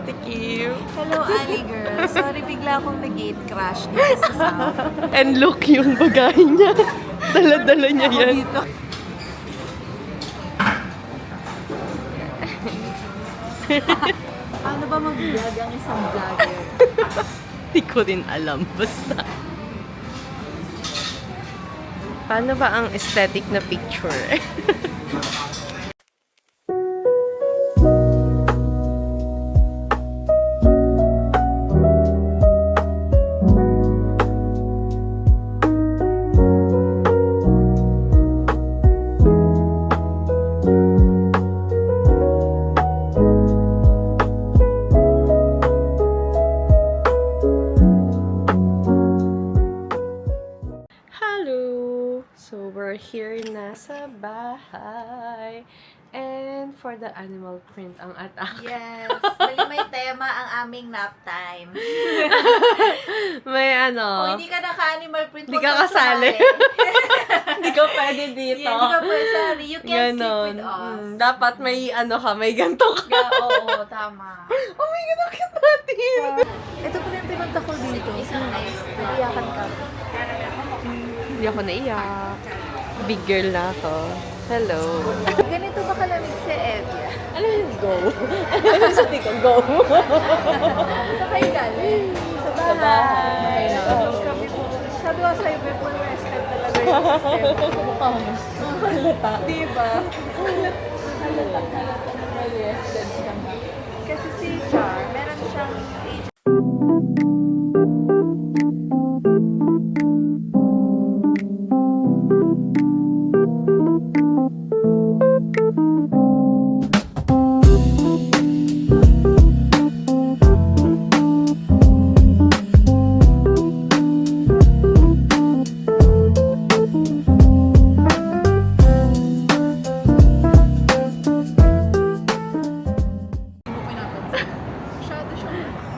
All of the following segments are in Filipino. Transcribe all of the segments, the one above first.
Ate Kim. Hello, Ali girl. Sorry, bigla akong nag-gate crash dito sa South. And look yung bagay niya. Dala-dala niya Ako yan. dito. Paano ba mag-vlog ang isang vlogger? Hindi ko rin alam. Basta. Paano ba ang aesthetic na picture? Hello! So, we're here na sa bahay. And for the animal print ang attack. Yes. Dali may tema ang aming nap time. May Kung ano, hindi ka naka-animal print, Hindi huwag ka kang kasali. sumali. hindi ko pwede dito. Yeah, hindi ka pwede sali. You can't sit Ganon. with us. Dapat may ano ka, may ganto ka. Yeah, oo, tama. Oh my God, ang cute natin! Ito pa yung pinunta ko dito. Naiyakan ka. Hindi ako naiyak. Big girl na ako. Hello. Ganito ba kalamig si Evia? Ano yung go? Sa tiko, go. Sa kayo galing? Sa bahay. Sabi ko sa'yo, may full rested talaga yung system. Halata. Diba? Halata ka. May rested ka na. Kasi si Char, meron siyang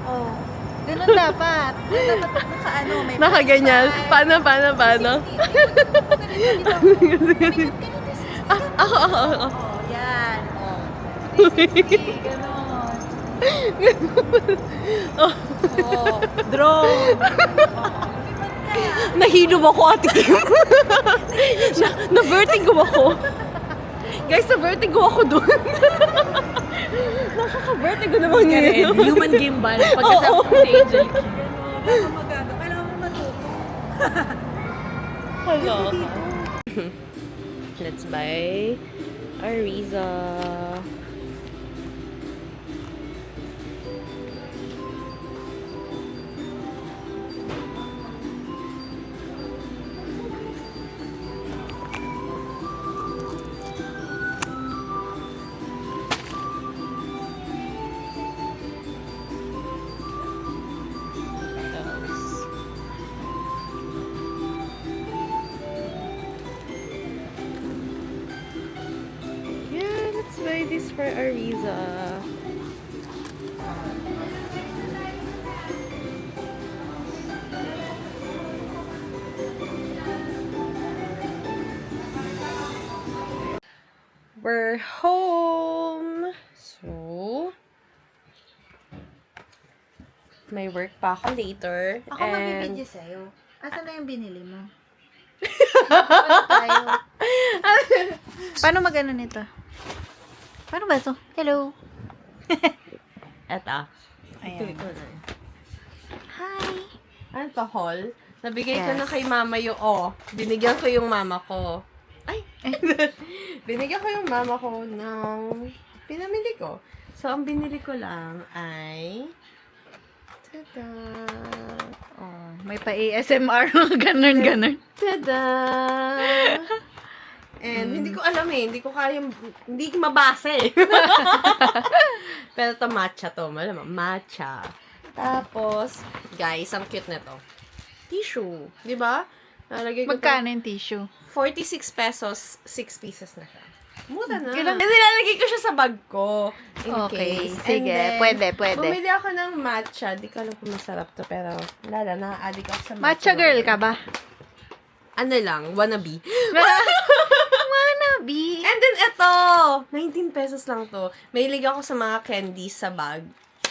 Oh, ganun dapat. Dapat naka-ano, may Nakaganyan. Paano? 60. Ako. Oh, yan. Oh. 360, ganun. Oh. Oh, drone. Nahilo ako, Ate Kim. Na-vertigo ako. Guys, na-vertigo ako dun. Nakaka-vertigo naman yun. Human gimbal. Oo. Si Angel Kim. Ganun. Magano. Kailangan mo matuto. Hello. Let's buy Ariza. Yeah, let's buy this for Ariza. We're home. So, may work pa ako later. Ako and magbibidyo sa'yo. Asan na yung binili mo? Paano tayo? Paano magano nito? Paano ba ito? Hello. Eto. Ayan. Ito na. Hi. Ano to, haul? Nabigay ko Yes. na kay mama yung, binigyan ko yung mama ko. Ay! Binigyan ko yung mama ko ng pinamili ko. So, ang binili ko lang ay, tada! Oh, may pa ASMR ganun. Tada! And hindi ko alam hindi ko kayang, hindi mabasa eh. Pero to matcha to, malamang matcha. Tapos, guys, ang cute na to. Tissue, di ba? Nalagay ko Magkano yung tissue? 46 pesos, 6 pieces na siya. Mura na. Kailan- And nilalagay ko siya sa bag ko. In Okay, case. sige. And then, Pwede. Bumili ako ng matcha. Di ko alam kung masarap to, pero lala, na-addict ako sa Matcha girl ka ba? Ano lang, wannabe. Wannabe. And then ito, 19 pesos lang to. Mahilig ako sa mga candies sa bag.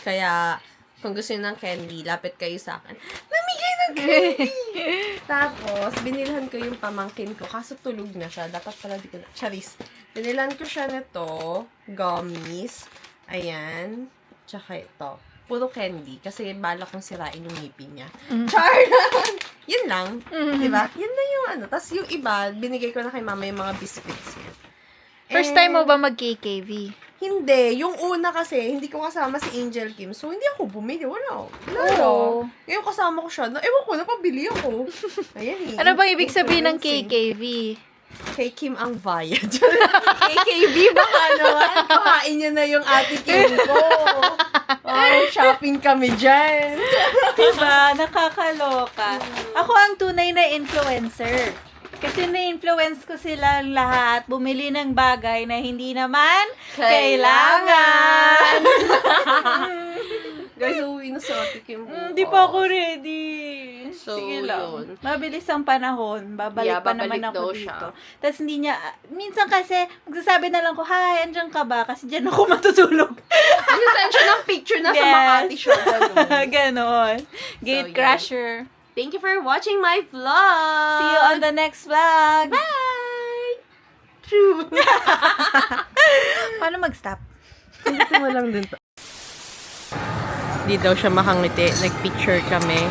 Kaya, kung gusto niyo ng candy, lapit kayo sa akin. Namigay ng candy! Tapos, binilhan ko yung pamangkin ko. Kaso tulog na siya. Dapat pala di ko na. Charis. Binilhan ko siya nito. Gummies. Ayan. Tsaka ito. Puro candy. Kasi bala kong sirain yung ngipin niya. Char! Yun lang. Diba? Yun na yung ano. Tapos yung iba, binigay ko na kay mama yung mga biscuits niya. First time mo ba mag-KKV? Hindi. Yung una kasi, hindi ko kasama si Angel Kim. So, hindi ako bumili. Wala. Oo. Ngayon kasama ko siya. Ewan ko, napabili ako. Ayan eh. Ano bang ibig sabihin ng Influencing. KKV? Kay Kim ang bayad. KKB, baka naman. Kuhain niya na yung ate Kim ko. Shopping kami dyan. Diba? Nakakaloka. Ako ang tunay na influencer. Kasi na-influence ko silang lahat bumili ng bagay na hindi naman kailangan. Guys, uwi na sa ate Kim. Hindi pa ako ready. So, Sige lang. yun. Mabilis ang panahon. Babalik Yeah, pa naman babalik ako daw dito. siya. Tapos hindi niya, minsan kasi, magsasabi na lang ko, hi, andyan ka ba? Kasi dyan ako matutulog. Send siya ng picture na sa Makati siya. Ganon. Gate yun. crasher. Thank you for watching my vlog. See you on the next vlog. Bye! True. Paano mag-stop? Hindi mo lang din to. Hindi daw siya makangiti. Nag-picture kami.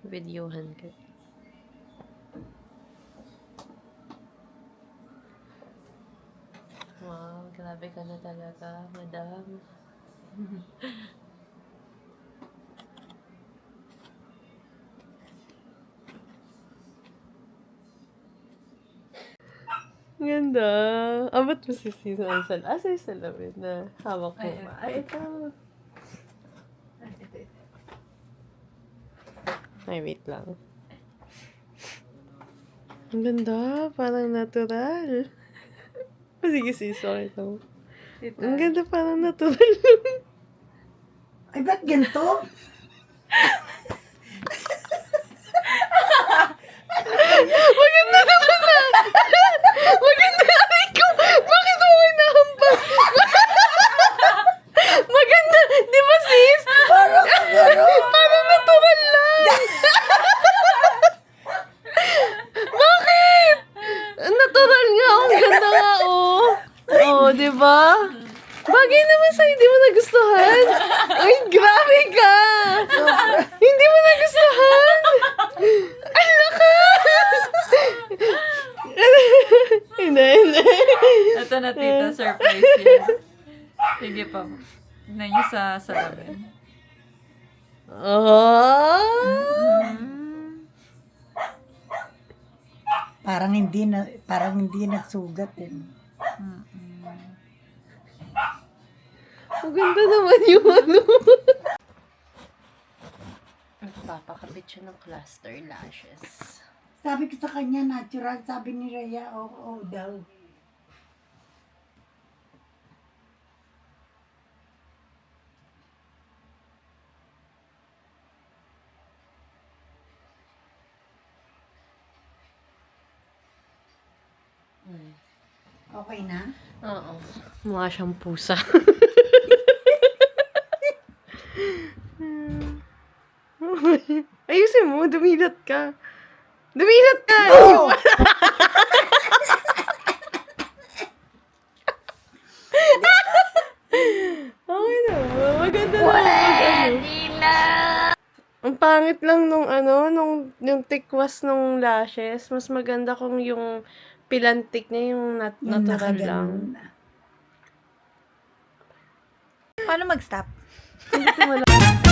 Videohan ka. Wow, grabe ka na talaga, madam. Ganda. Abot mo si Sino ang sa salamin na hawak mo ba? Ay, ito. Ay, wait lang. Ang ganda. Parang natural. Sige, sis. Okay lang. Ang ganda. Parang natural. Ay, ba't ganito? Maganda naman na. Maganda. Aray ko. Bakit mo hinahampas? Maganda. Di ba, sis? Parang natural lang. Bakit? Natural nga. Ang ganda nga, oh. Oh, di ba? Bagay naman sa'yo. Hindi mo nagustuhan. Ay, grabe ka. Hindi mo nagustuhan. Ang lakas. Hindi. Ito na, tita. Surprise yan. Sige pa. Tignan niyo sa salamin. Oh. Parang hindi nagsugat eh. Ang ganda naman yung ano. Nagpapakabit siya ng cluster lashes. Sabi ko sa kanya, natural. Sabi ni Rhea, oo daw. Okay na? Oo. Mukha siyang pusa. Ayusin mo, dumilat ka. Dumilat ka! Okay na. Maganda na. Ang pangit lang nung yung tikwas nung lashes. Mas maganda kung yung pilantik niya yung Yung natural lang. nakaganon. Paano mag-stop? Hindi ko wala.